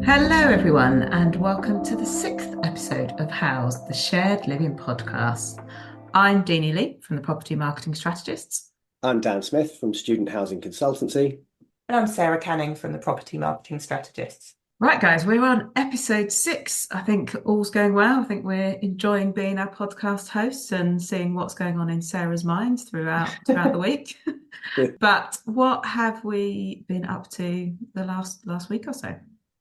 Hello, everyone, and welcome to the sixth episode of House, the Shared Living Podcast. I'm Deanie Lee from the Property Marketing Strategists. I'm Dan Smith from Student Housing Consultancy. And I'm Sarah Canning from the Property Marketing Strategists. Right, guys, we're on episode 6. I think all's going well. I think we're enjoying being our podcast hosts and seeing what's going on in Sarah's mind throughout the week. But what have we been up to the last week or so?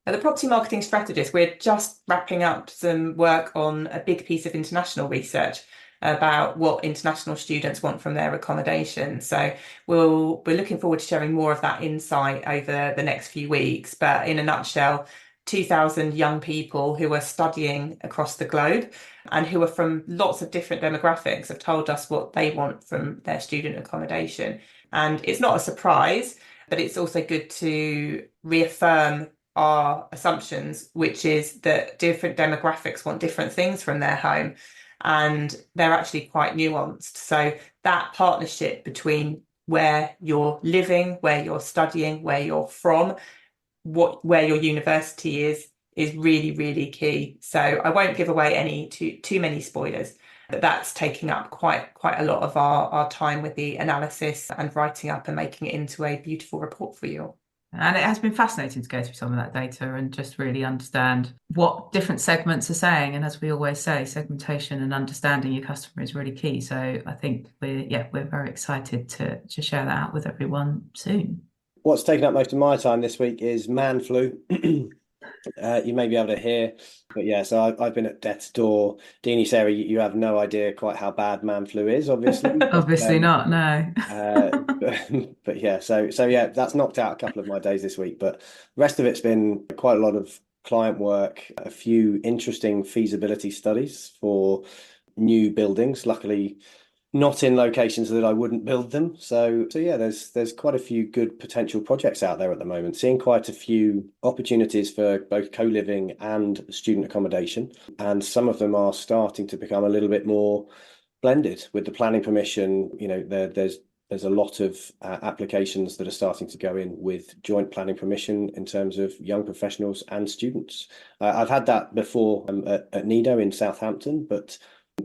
At the Property Marketing Strategist, we're just wrapping up some work on a big piece of international research about what international students want from their accommodation. So we're looking forward to sharing more of that insight over the next few weeks. But in a nutshell, 2,000 young people who are studying across the globe and who are from lots of different demographics have told us what they want from their student accommodation. And it's not a surprise, but it's also good to reaffirm our assumptions, which is that different demographics want different things from their home, and they're actually quite nuanced. So that partnership between where you're living, where you're studying, where you're from, where your university is really, really key. So I won't give away any too many spoilers, but that's taking up quite a lot of our time with the analysis and writing up and making it into a beautiful report for you. And it has been fascinating to go through some of that data and just really understand what different segments are saying. And as we always say, segmentation and understanding your customer is really key. So I think we're very excited to share that out with everyone soon. What's taken up most of my time this week is man flu. You may be able to hear, but yeah, so I've been at death's door. Deanie, Sarah, you have no idea quite how bad man flu is, obviously. Obviously not, no. But yeah, so yeah, that's knocked out a couple of my days this week. But the rest of it's been quite a lot of client work, a few interesting feasibility studies for new buildings. Luckily, not in locations that I wouldn't build them. So yeah, there's quite a few good potential projects out there at the moment. Seeing quite a few opportunities for both co-living and student accommodation, and some of them are starting to become a little bit more blended with the planning permission. You know, there's a lot of applications that are starting to go in with joint planning permission in terms of young professionals and students. I've had that before at Nido in Southampton, but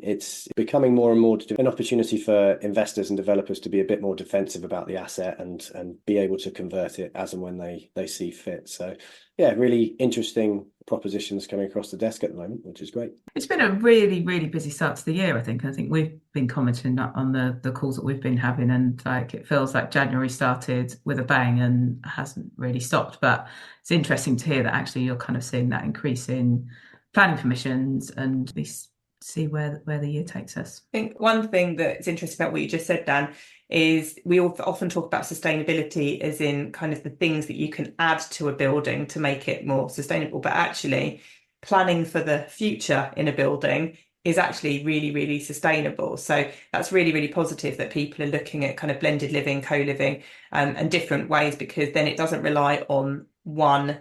it's becoming more and more an opportunity for investors and developers to be a bit more defensive about the asset and be able to convert it as and when they see fit. So yeah, really interesting propositions coming across the desk at the moment, which is great. It's been a really, really busy start to the year, I think. I think we've been commenting on the calls that we've been having, and like it feels like January started with a bang and hasn't really stopped. But it's interesting to hear that actually you're kind of seeing that increase in planning permissions, and we see where the year takes us. I think one thing that's interesting about what you just said, Dan, is we often talk about sustainability as in kind of the things that you can add to a building to make it more sustainable. But actually, planning for the future in a building is actually really, really sustainable. So that's really, really positive that people are looking at kind of blended living, co-living, and different ways, because then it doesn't rely on one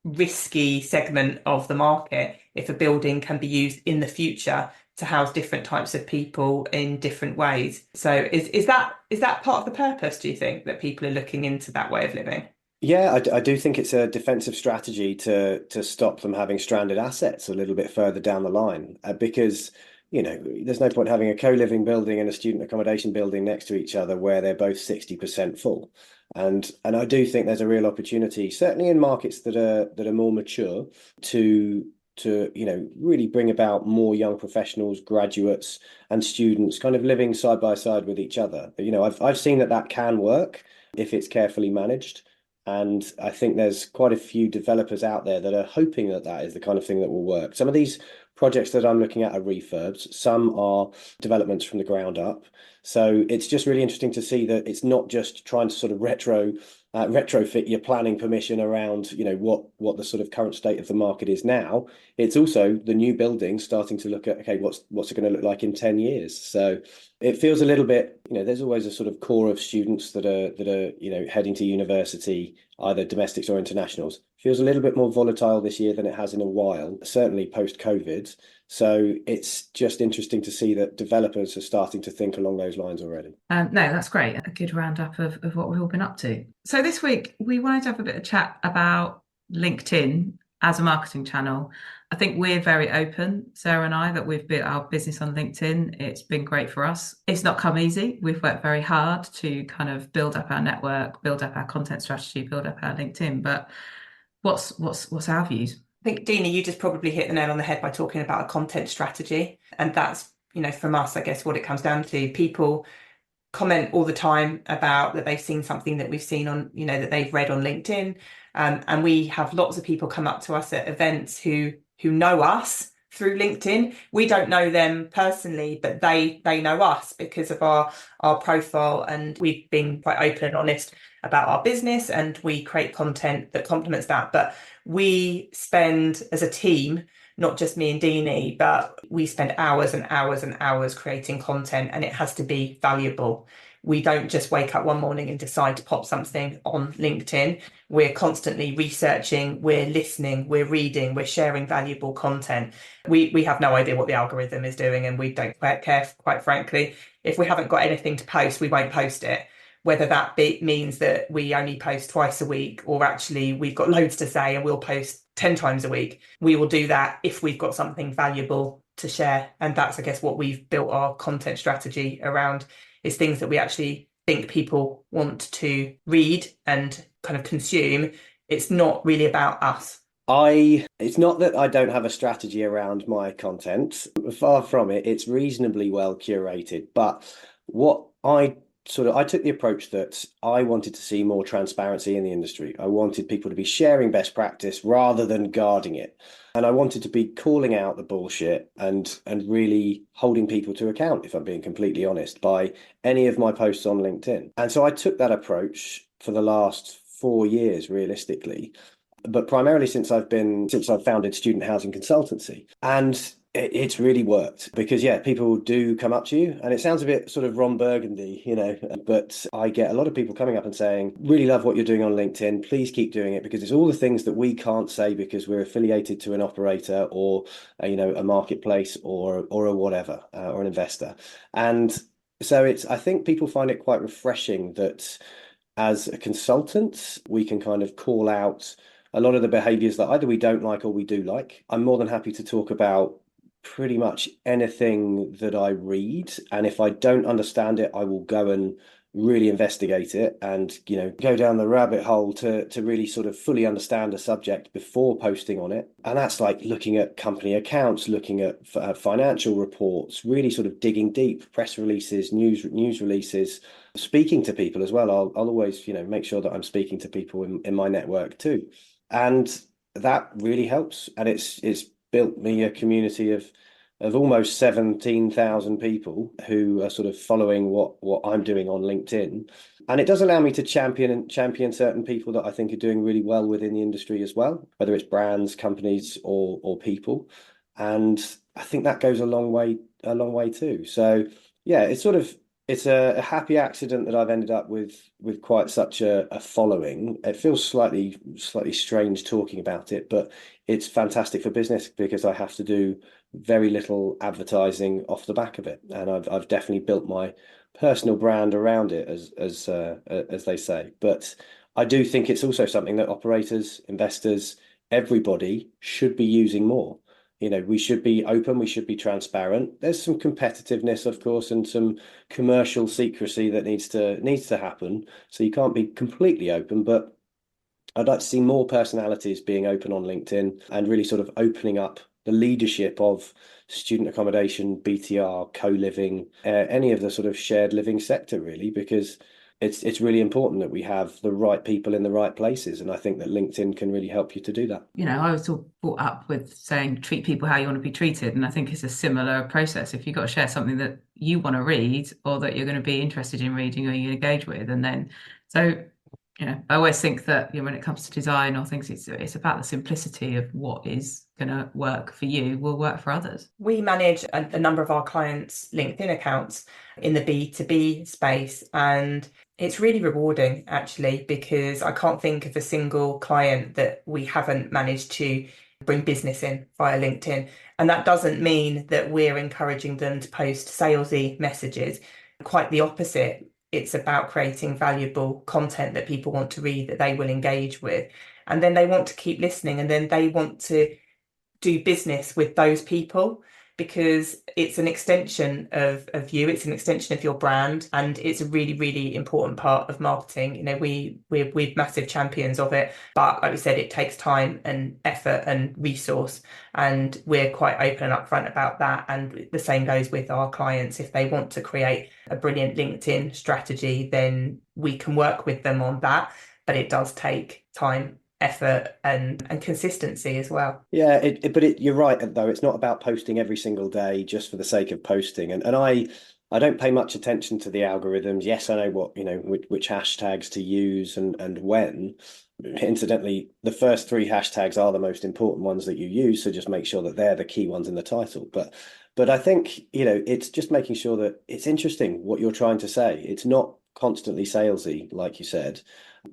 risky segment of the market. If a building can be used in the future to house different types of people in different ways. So is that part of the purpose, do you think, that people are looking into that way of living? Yeah, I do think it's a defensive strategy to stop them having stranded assets a little bit further down the line, because you know, there's no point having a co-living building and a student accommodation building next to each other where they're both 60% full. And I do think there's a real opportunity, certainly in markets that are more mature, to you know, really bring about more young professionals, graduates, and students kind of living side by side with each other. You know, I've seen that can work if it's carefully managed. And I think there's quite a few developers out there that are hoping that is the kind of thing that will work. Some of these projects that I'm looking at are refurbs. Some are developments from the ground up. So it's just really interesting to see that it's not just trying to sort of retrofit your planning permission around, you know, what the sort of current state of the market is now. It's also the new buildings starting to look at, okay, what's it going to look like in 10 years? So it feels a little bit, you know, there's always a sort of core of students that are, you know, heading to university, either domestics or internationals. Feels a little bit more volatile this year than it has in a while, certainly post-COVID. So it's just interesting to see that developers are starting to think along those lines already. No, that's great. A good roundup of what we've all been up to. So this week we wanted to have a bit of chat about LinkedIn as a marketing channel, I think we're very open, Sarah and I, that we've built our business on LinkedIn. It's been great for us. It's not come easy. We've worked very hard to kind of build up our network, build up our content strategy, build up our LinkedIn. But what's our views? I think, Dina, you just probably hit the nail on the head by talking about a content strategy. And that's, from us, I guess what it comes down to. People comment all the time about that they've seen something that we've seen on, that they've read on LinkedIn. And we have lots of people come up to us at events who know us through LinkedIn. We don't know them personally, but they know us because of our profile, and we've been quite open and honest about our business, and we create content that complements that. But we spend as a team, not just me and Deanie, but we spend hours and hours and hours creating content, and it has to be valuable. We don't just wake up one morning and decide to pop something on LinkedIn. We're constantly researching, we're listening, we're reading, we're sharing valuable content. We have no idea what the algorithm is doing, and we don't quite care, quite frankly. If we haven't got anything to post, we won't post it. Whether that means that we only post twice a week, or actually we've got loads to say and we'll post 10 times a week. We will do that if we've got something valuable to share. And that's, I guess, what we've built our content strategy around, is things that we actually think people want to read and kind of consume. It's not really about us. It's not that I don't have a strategy around my content. Far from it. It's reasonably well curated. But what I took the approach that I wanted to see more transparency in the industry. I wanted people to be sharing best practice rather than guarding it. And I wanted to be calling out the bullshit and really holding people to account, if I'm being completely honest, by any of my posts on LinkedIn. And so I took that approach for the last 4 years, realistically, but primarily since I've founded Student Housing Consultancy. And it's really worked because, yeah, people do come up to you, and it sounds a bit sort of Ron Burgundy, but I get a lot of people coming up and saying, really love what you're doing on LinkedIn. Please keep doing it, because it's all the things that we can't say because we're affiliated to an operator or, a marketplace or a whatever, or an investor. And so I think people find it quite refreshing that as a consultant, we can kind of call out a lot of the behaviors that either we don't like or we do like. I'm more than happy to talk about pretty much anything that I read. And if I don't understand it, I will go and really investigate it and, go down the rabbit hole to really sort of fully understand a subject before posting on it. And that's like looking at company accounts, looking at financial reports, really sort of digging deep, press releases, news releases, speaking to people as well. I'll always, make sure that I'm speaking to people in my network too. And that really helps. And it's built me a community of almost 17,000 people who are sort of following what I'm doing on LinkedIn. And it does allow me to champion certain people that I think are doing really well within the industry as well, whether it's brands, companies, or people. And I think that goes a long way too. So yeah, it's a happy accident that I've ended up with quite such a following. It feels slightly strange talking about it, but it's fantastic for business because I have to do very little advertising off the back of it, and I've definitely built my personal brand around it, as they say. But I do think it's also something that operators, investors, everybody should be using more. We should be open, we should be transparent. There's some competitiveness, of course, and some commercial secrecy that needs to happen. So you can't be completely open, but I'd like to see more personalities being open on LinkedIn and really sort of opening up the leadership of student accommodation, BTR, co-living, any of the sort of shared living sector, really, because it's really important that we have the right people in the right places. And I think that LinkedIn can really help you to do that. I was all brought up with saying treat people how you want to be treated. And I think it's a similar process. If you've got to share something that you want to read or that you're going to be interested in reading or you engage with, and then I always think that when it comes to design or things, it's about the simplicity of what is going to work for you will work for others. We manage a number of our clients' LinkedIn accounts in the B2B space, and it's really rewarding actually, because I can't think of a single client that we haven't managed to bring business in via LinkedIn. And that doesn't mean that we're encouraging them to post salesy messages. Quite the opposite. It's about creating valuable content that people want to read, that they will engage with. and then they want to keep listening, and then they want to do business with those people because it's an extension of you, it's an extension of your brand, and it's a really, really important part of marketing. You know, we're massive champions of it, but like we said, it takes time and effort and resource, and we're quite open and upfront about that. And the same goes with our clients. If they want to create a brilliant LinkedIn strategy, then we can work with them on that, but it does take time, effort, and consistency as well. Yeah, you're right though. It's not about posting every single day just for the sake of posting. And I don't pay much attention to the algorithms. Yes, I know what, which hashtags to use and when. Incidentally, the first three hashtags are the most important ones that you use, so just make sure that they're the key ones in the title. But I think, it's just making sure that it's interesting what you're trying to say. It's not constantly salesy, like you said.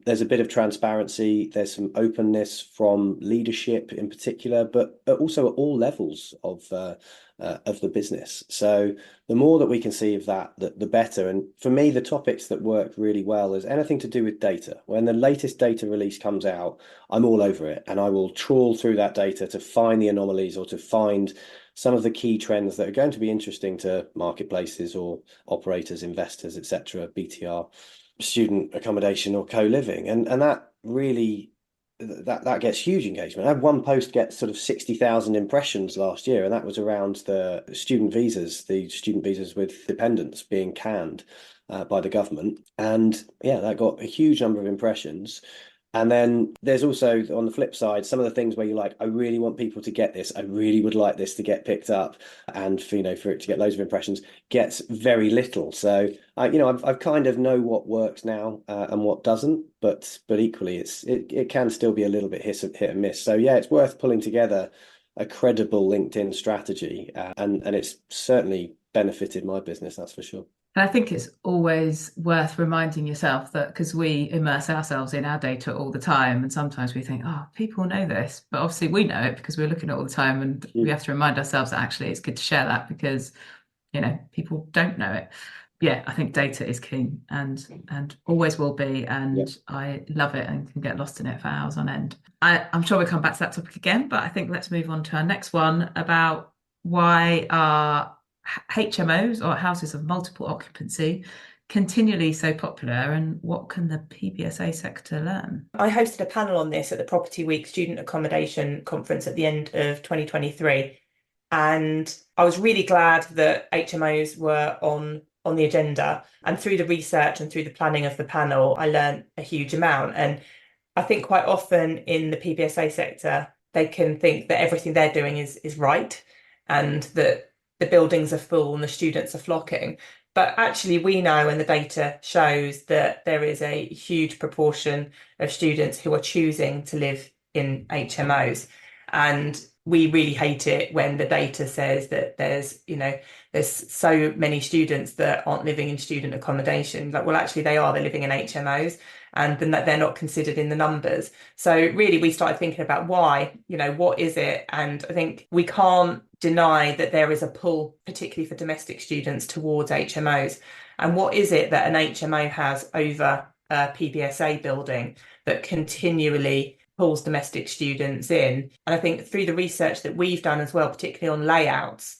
There's a bit of transparency, there's some openness from leadership in particular, but also at all levels of the business. So the more that we can see of that, the better. And for me, the topics that work really well is anything to do with data. When the latest data release comes out, I'm all over it, and I will trawl through that data to find the anomalies or to find some of the key trends that are going to be interesting to marketplaces or operators, investors, etc., BTR, student accommodation or co-living, and that really that gets huge engagement. I had one post get sort of 60,000 impressions last year, and that was around the student visas with dependents being canned by the government. And yeah, that got a huge number of impressions. And then there's also, on the flip side, some of the things where you're like, I really want people to get this. I really would like this to get picked up, and for it to get loads of impressions, gets very little. So I've kind of know what works now and what doesn't, but equally, it can still be a little bit hit and miss. So yeah, it's worth pulling together a credible LinkedIn strategy, and it's certainly benefited my business, that's for sure. And I think it's always worth reminding yourself that because we immerse ourselves in our data all the time, and sometimes we think, oh, people know this, but obviously we know it because we're looking at it all the time, and we Mm. have to remind ourselves that actually it's good to share that because, people don't know it. Yeah, I think data is king and always will be, Yeah. and I love it and can get lost in it for hours on end. I'm sure we'll come back to that topic again, but I think let's move on to our next one about why are HMOs or houses of multiple occupancy continually so popular, and what can the PBSA sector learn? I hosted a panel on this at the Property Week Student Accommodation Conference at the end of 2023. And I was really glad that HMOs were on the agenda. And through the research and through the planning of the panel, I learned a huge amount. And I think quite often in the PBSA sector, they can think that everything they're doing is right, and that the buildings are full and the students are flocking. But actually, we know, and the data shows that there is a huge proportion of students who are choosing to live in HMOs. And we really hate it when the data says that there's so many students that aren't living in student accommodation. Like, well, actually, they're living in HMOs, and then that they're not considered in the numbers. So really, we started thinking about why, what is it? And I think we can't deny that there is a pull, particularly for domestic students, towards HMOs. And what is it that an HMO has over a PBSA building that continually pulls domestic students in? And I think through the research that we've done as well, particularly on layouts,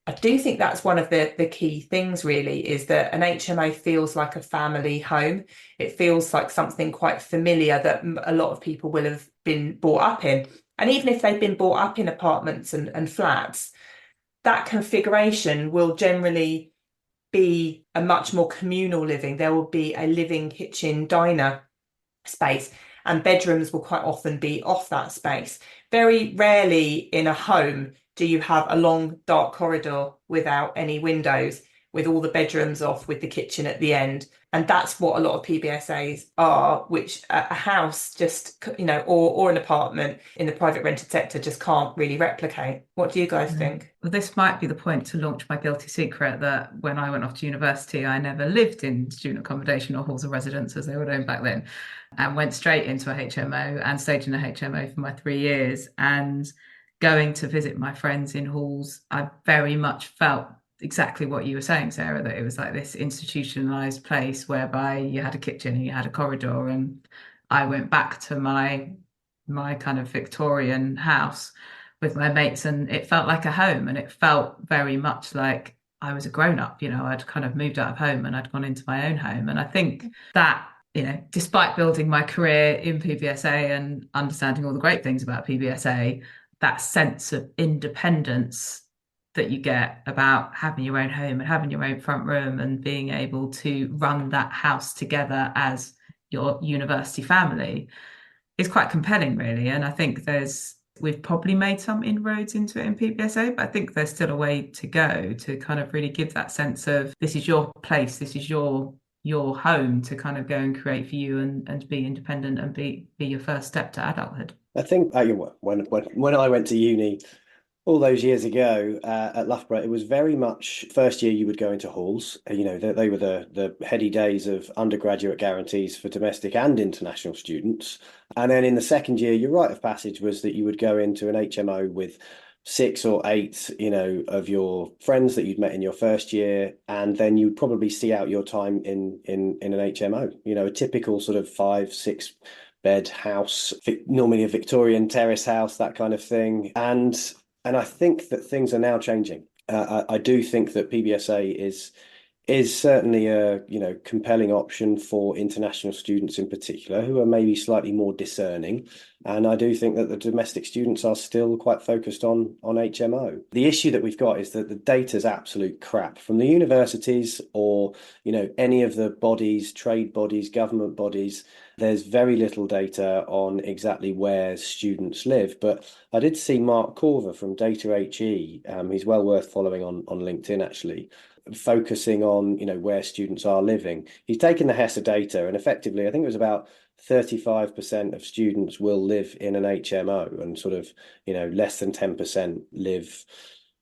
I do think that's one of the key things really, is that an HMO feels like a family home. It feels like something quite familiar that a lot of people will have been brought up in. And even if they've been brought up in apartments and flats, that configuration will generally be a much more communal living. There will be a living kitchen diner space, and bedrooms will quite often be off that space. Very rarely in a home do you have a long dark corridor without any windows, with all the bedrooms off, with the kitchen at the end. And that's what a lot of PBSAs are, which a house just, or an apartment in the private rented sector just can't really replicate. What do you guys think? Well, this might be the point to launch my guilty secret that when I went off to university, I never lived in student accommodation or halls of residence as they were known back then, and went straight into a HMO and stayed in a HMO for my 3 years. And going to visit my friends in halls, I very much felt exactly what you were saying, Sarah, that it was like this institutionalized place whereby you had a kitchen and you had a corridor. And I went back to my my kind of Victorian house with my mates, and it felt like a home, and it felt very much like I was a grown up. I'd kind of moved out of home and I'd gone into my own home. And I think that, despite building my career in PBSA and understanding all the great things about PBSA, that sense of independence that you get about having your own home and having your own front room and being able to run that house together as your university family is quite compelling, really. And I think we've probably made some inroads into it in PBSA, but I think there's still a way to go to kind of really give that sense of this is your place, this is your home to kind of go and create for you and be independent and be your first step to adulthood. I think when I went to uni all those years ago at Loughborough, it was very much first year you would go into halls. They were the heady days of undergraduate guarantees for domestic and international students. And then in the second year, your rite of passage was that you would go into an HMO with six or eight, of your friends that you'd met in your first year, and then you'd probably see out your time in an HMO. A typical sort of 5, 6 bed house, normally a Victorian terrace house, that kind of thing. And I think that things are now changing. I do think that PBSA is certainly a compelling option for international students in particular who are maybe slightly more discerning. And I do think that the domestic students are still quite focused on HMO. The issue that we've got is that the data's absolute crap from the universities or any of the bodies, trade bodies, government bodies. There's very little data on exactly where students live. But I did see Mark Corver from Data HE. He's well worth following on LinkedIn, actually, focusing on where students are living. He's taken the HESA data, and effectively I think it was about 35% of students will live in an HMO, and sort of less than 10% live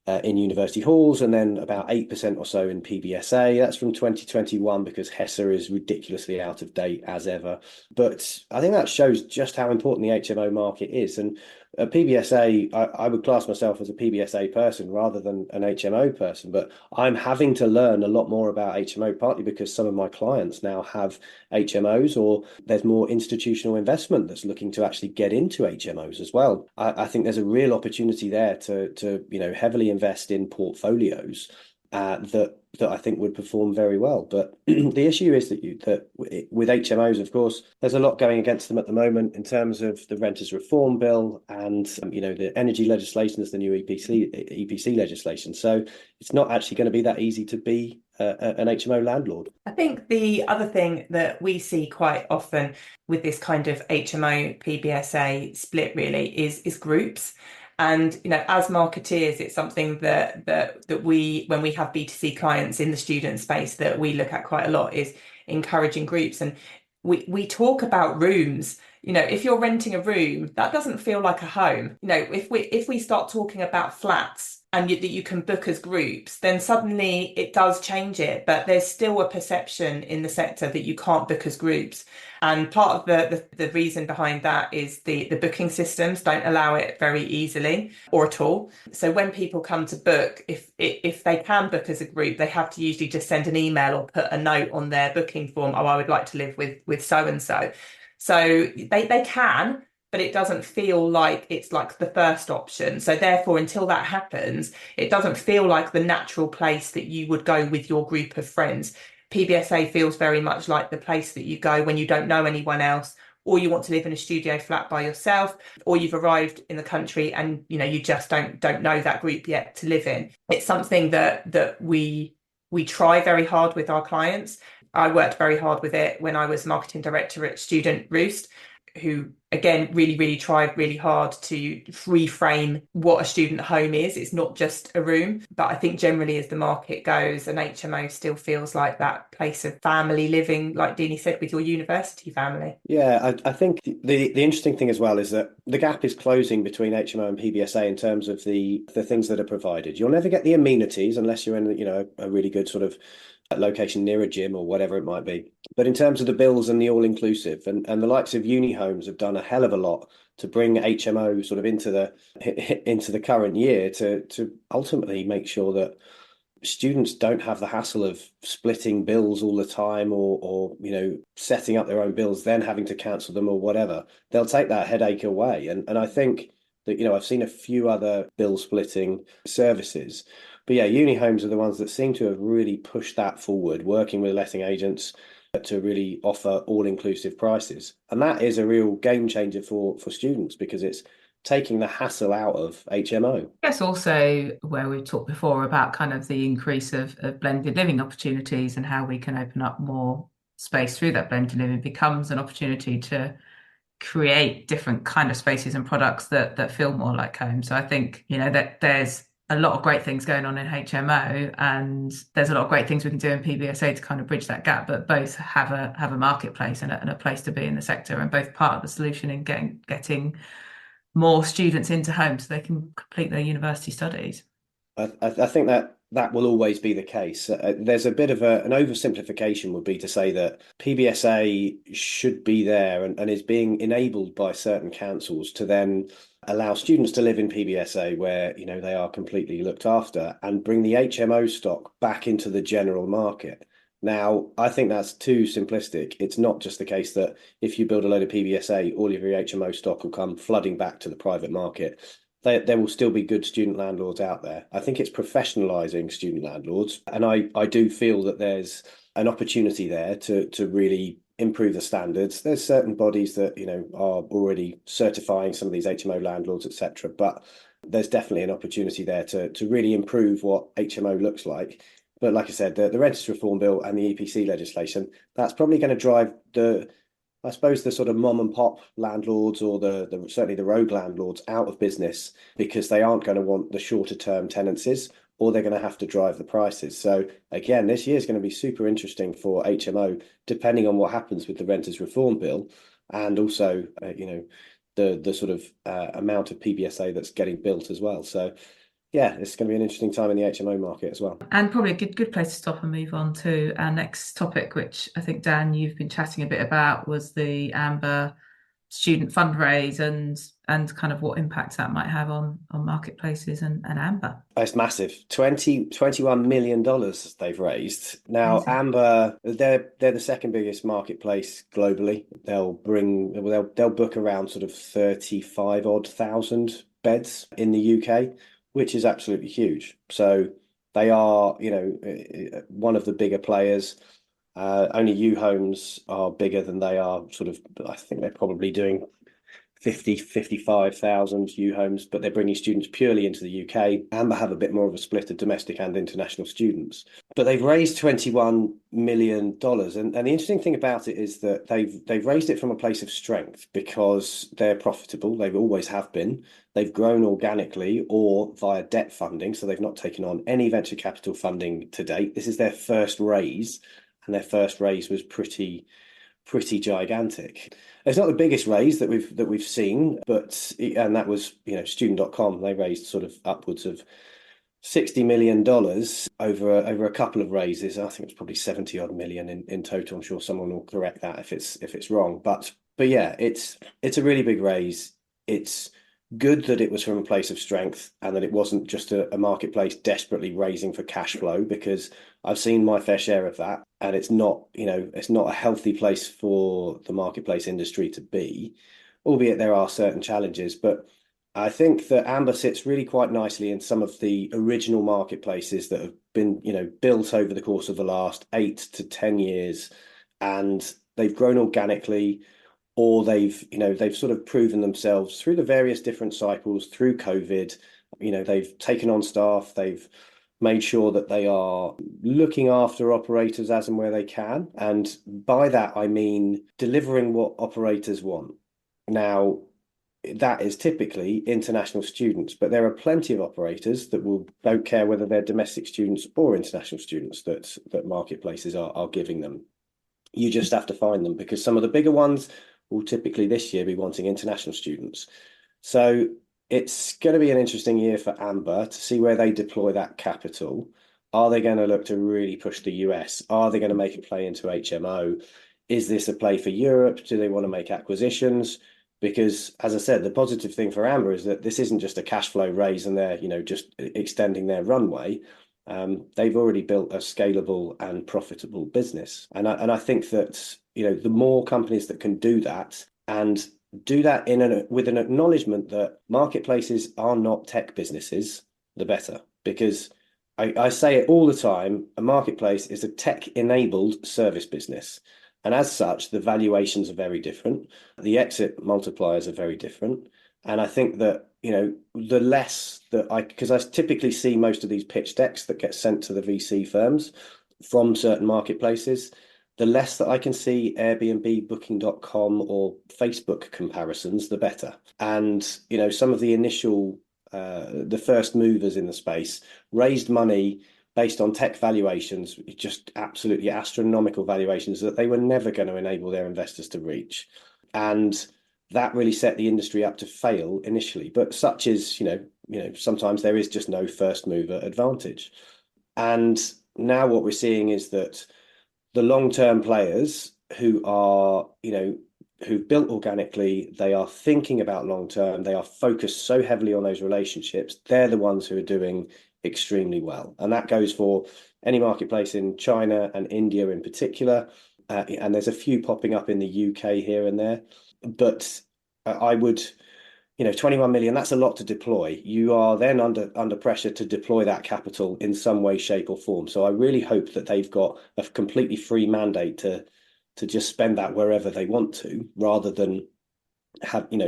in university halls, and then about 8% or so in PBSA. That's from 2021 because HESA is ridiculously out of date as ever. But I think that shows just how important the HMO market is. And PBSA, I would class myself as a PBSA person rather than an HMO person, but I'm having to learn a lot more about HMO, partly because some of my clients now have HMOs, or there's more institutional investment that's looking to actually get into HMOs as well. I think there's a real opportunity there to heavily invest in portfolios that I think would perform very well. But the issue is that with HMOs, of course, there's a lot going against them at the moment in terms of the Renters Reform Bill and the energy legislation. There's the new EPC legislation. So it's not actually going to be that easy to be an HMO landlord. I think the other thing that we see quite often with this kind of HMO PBSA split really is groups. And as marketeers, it's something that we, when we have B2C clients in the student space, that we look at quite a lot, is encouraging groups. And we talk about rooms. If you're renting a room, that doesn't feel like a home. If we start talking about flats and that you can book as groups, then suddenly it does change it. But there's still a perception in the sector that you can't book as groups. And part of the reason behind that is the booking systems don't allow it very easily or at all. So when people come to book, if they can book as a group, they have to usually just send an email or put a note on their booking form, oh, I would like to live with so-and-so. So they can, but it doesn't feel like it's like the first option. So therefore, until that happens, it doesn't feel like the natural place that you would go with your group of friends. PBSA feels very much like the place that you go when you don't know anyone else, or you want to live in a studio flat by yourself, or you've arrived in the country and you just don't know that group yet to live in. It's something that we try very hard with our clients. I worked very hard with it when I was marketing director at Student Roost, who again really tried really hard to reframe what a student home is. It's not just a room, but I think generally as the market goes, an HMO still feels like that place of family living, like Deanie said, with your university family. Yeah, I think the interesting thing as well is that the gap is closing between HMO and PBSA in terms of the things that are provided. You'll never get the amenities unless you're in a really good sort of location near a gym or whatever it might be. But in terms of the bills and the all-inclusive, and the likes of uni homes have done a hell of a lot to bring HMO sort of into the current year to ultimately make sure that students don't have the hassle of splitting bills all the time, or setting up their own bills, then having to cancel them or whatever. They'll take that headache away. And I think that, I've seen a few other bill splitting services. But yeah, uni homes are the ones that seem to have really pushed that forward, working with letting agents to really offer all-inclusive prices. And that is a real game changer for students, because it's taking the hassle out of HMO. I guess also where we've talked before about kind of the increase of blended living opportunities and how we can open up more space through that blended living becomes an opportunity to create different kind of spaces and products that feel more like home. So I think, that there's a lot of great things going on in HMO, and there's a lot of great things we can do in PBSA to kind of bridge that gap, but both have a marketplace and a place to be in the sector, and both part of the solution in getting more students into homes so they can complete their university studies. I think that will always be the case. There's a bit of an oversimplification would be to say that PBSA should be there and is being enabled by certain councils to then allow students to live in PBSA where, they are completely looked after, and bring the HMO stock back into the general market. Now, I think that's too simplistic. It's not just the case that if you build a load of PBSA, all of your HMO stock will come flooding back to the private market. There will still be good student landlords out there. I think it's professionalising student landlords. And I do feel that there's an opportunity there to really improve the standards. There's certain bodies that, are already certifying some of these HMO landlords, etc. But there's definitely an opportunity there to really improve what HMO looks like. But like I said, the Renters Reform Bill and the EPC legislation, that's probably going to drive I suppose the sort of mom and pop landlords, or the certainly the rogue landlords, out of business, because they aren't going to want the shorter term tenancies, or they're going to have to drive the prices. So again, this year is going to be super interesting for HMO, depending on what happens with the Renters Reform Bill, and also the sort of amount of PBSA that's getting built as well. So yeah, it's going to be an interesting time in the HMO market as well. And probably a good place to stop and move on to our next topic, which I think, Dan, you've been chatting a bit about, was the Amber student fundraise and kind of what impacts that might have on marketplaces and Amber. It's massive. 21 million dollars they've raised. Now, Amazing. Amber, they're the second biggest marketplace globally. They'll book around sort of 35 odd thousand beds in the UK, which is absolutely huge. So they are, one of the bigger players. Only U Homes are bigger than they are. Sort of, I think they're probably doing 55,000 U Homes, but they're bringing students purely into the UK. Amber have a bit more of a split of domestic and international students. But they've raised $21 million. And the interesting thing about it is that they've raised it from a place of strength, because they're profitable. They always have been. They've grown organically or via debt funding. So they've not taken on any venture capital funding to date. This is their first raise, and their first raise was pretty gigantic. It's not the biggest raise that we've seen, and that was, student.com. They raised sort of upwards of $60 million over a couple of raises. I think it's probably 70 odd million in total. I'm sure someone will correct that if it's wrong. But yeah, it's a really big raise. It's good that it was from a place of strength, and that it wasn't just a marketplace desperately raising for cash flow, because I've seen my fair share of that, and it's not a healthy place for the marketplace industry to be, albeit there are certain challenges. But I think that Amber sits really quite nicely in some of the original marketplaces that have been, built over the course of the last 8 to 10 years, and they've grown organically, or they've sort of proven themselves through the various different cycles, through COVID. They've taken on staff, they've made sure that they are looking after operators as and where they can. And by that, I mean delivering what operators want. Now, that is typically international students, but there are plenty of operators that don't care whether they're domestic students or international students that marketplaces are giving them. You just have to find them, because some of the bigger ones will typically this year be wanting international students. So it's going to be an interesting year for Amber to see where they deploy that capital. Are they going to look to really push the US? Are they going to make a play into HMO? Is this a play for Europe? Do they want to make acquisitions? Because, as I said, the positive thing for Amber is that this isn't just a cash flow raise and they're, just extending their runway. they've already built a scalable and profitable business. And I think that, the more companies that can do that and do that with an acknowledgement that marketplaces are not tech businesses, the better. Because I say it all the time, a marketplace is a tech-enabled service business. And as such, the valuations are very different. The exit multipliers are very different. And I think that, the less that because I typically see most of these pitch decks that get sent to the VC firms from certain marketplaces, the less that I can see Airbnb, Booking.com, or Facebook comparisons, the better. And, some of the initial, the first movers in the space raised money based on tech valuations, just absolutely astronomical valuations that they were never going to enable their investors to reach. And that really set the industry up to fail initially. But such is, sometimes there is just no first mover advantage. And now what we're seeing is that the long-term players who are, who've built organically, they are thinking about long-term, they are focused so heavily on those relationships, they're the ones who are doing extremely well. And that goes for any marketplace in China and India in particular. And there's a few popping up in the UK here and there. But I would, 21 million, that's a lot to deploy. You are then under pressure to deploy that capital in some way, shape, or form. So I really hope that they've got a completely free mandate to just spend that wherever they want to, rather than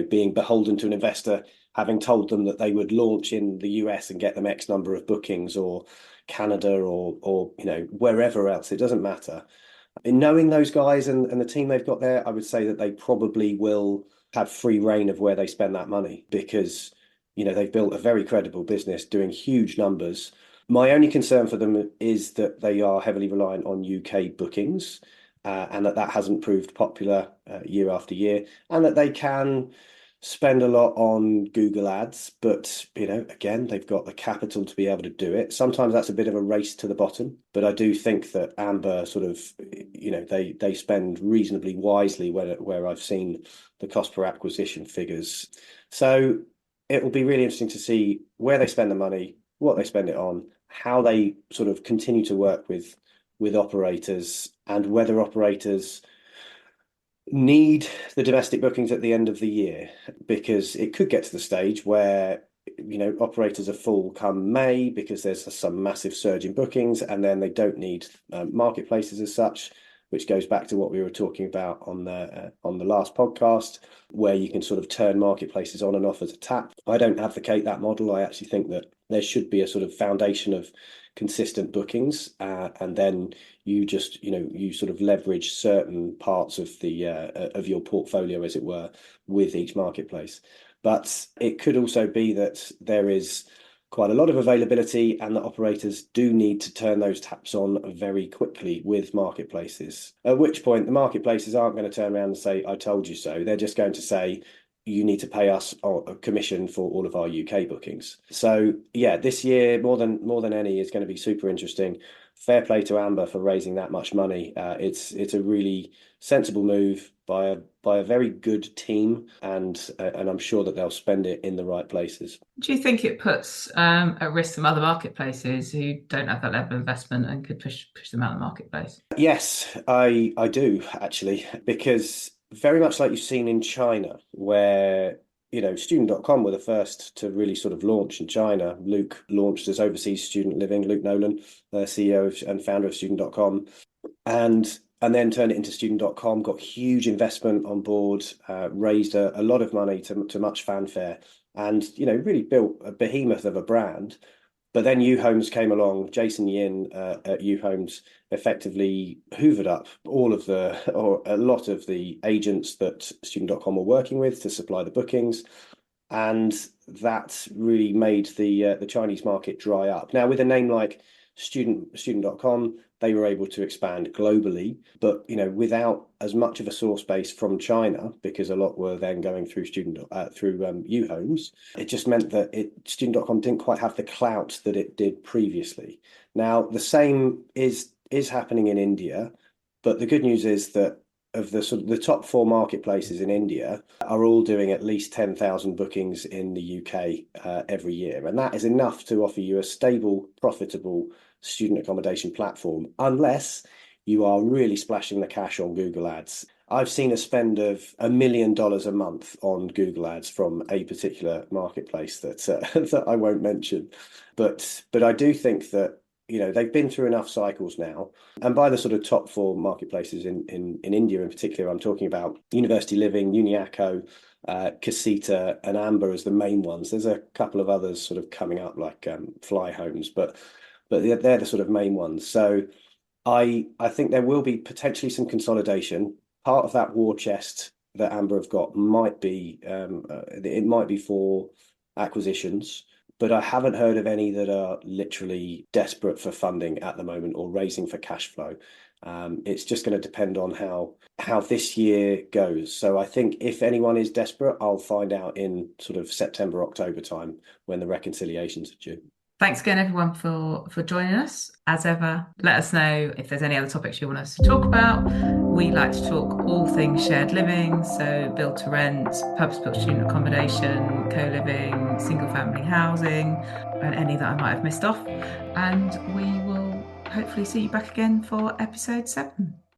being beholden to an investor having told them that they would launch in the US and get them X number of bookings, or Canada, or wherever else. It doesn't matter. In knowing those guys and the team they've got there, I would say that they probably will have free reign of where they spend that money, because they've built a very credible business doing huge numbers. My only concern for them is that they are heavily reliant on UK bookings, and that hasn't proved popular year after year, and that they can spend a lot on Google ads, but again, they've got the capital to be able to do it. Sometimes that's a bit of a race to the bottom, but I do think that Amber sort of, they spend reasonably wisely where I've seen the cost per acquisition figures. So it will be really interesting to see where they spend the money, what they spend it on, how they sort of continue to work with operators, and whether operators need the domestic bookings at the end of the year, because it could get to the stage where operators are full come May because there's some massive surge in bookings, and then they don't need marketplaces as such, which goes back to what we were talking about on the last podcast, where you can sort of turn marketplaces on and off as a tap. I don't advocate that model. I actually think that there should be a sort of foundation of consistent bookings, and then you just you sort of leverage certain parts of the of your portfolio, as it were, with each marketplace. But it could also be that there is quite a lot of availability, and that operators do need to turn those taps on very quickly with marketplaces, at which point the marketplaces aren't going to turn around and say, I told you so. They're just going to say, you need to pay us a commission for all of our UK bookings. So yeah, this year more than any is going to be super interesting. Fair play to Amber for raising that much money. It's a really sensible move by a very good team, and I'm sure that they'll spend it in the right places. Do you think it puts at risk some other marketplaces who don't have that level of investment and could push them out of the marketplace? Yes, I do actually, because very much like you've seen in China, where student.com were the first to really sort of launch in China. Luke launched as overseas student living, Luke Nolan, CEO and founder of student.com, and then turned it into student.com, got huge investment on board, raised a lot of money to much fanfare, and really built a behemoth of a brand. But then UHomes came along. Jason Yin at UHomes effectively hoovered up or a lot of the agents that student.com were working with to supply the bookings. And that really made the Chinese market dry up. Now, with a name like student.com, they were able to expand globally, but without as much of a source base from China, because a lot were then going through UHomes. It just meant that student.com didn't quite have the clout that it did previously. Now the same is happening in India, but the good news is that of the sort of the top four marketplaces in India are all doing at least 10,000 bookings in the UK every year. And that is enough to offer you a stable, profitable student accommodation platform, unless you are really splashing the cash on Google Ads. I've seen a spend of $1 million a month on Google Ads from a particular marketplace that that I won't mention, but I do think that they've been through enough cycles now. And by the sort of top four marketplaces in India in particular, I'm talking about University Living, Uniaco, Casita, and Amber as the main ones. There's a couple of others sort of coming up like Fly Homes, but they're the sort of main ones. So I think there will be potentially some consolidation. Part of that war chest that Amber have got might be it might be for acquisitions, but I haven't heard of any that are literally desperate for funding at the moment or raising for cash flow. It's just going to depend on how this year goes. So I think if anyone is desperate, I'll find out in sort of September, October time when the reconciliations are due. Thanks again, everyone, for joining us. As ever, let us know if there's any other topics you want us to talk about. We like to talk all things shared living, so build to rent, purpose-built student accommodation, co-living, single-family housing, and any that I might have missed off. And we will hopefully see you back again for episode 7.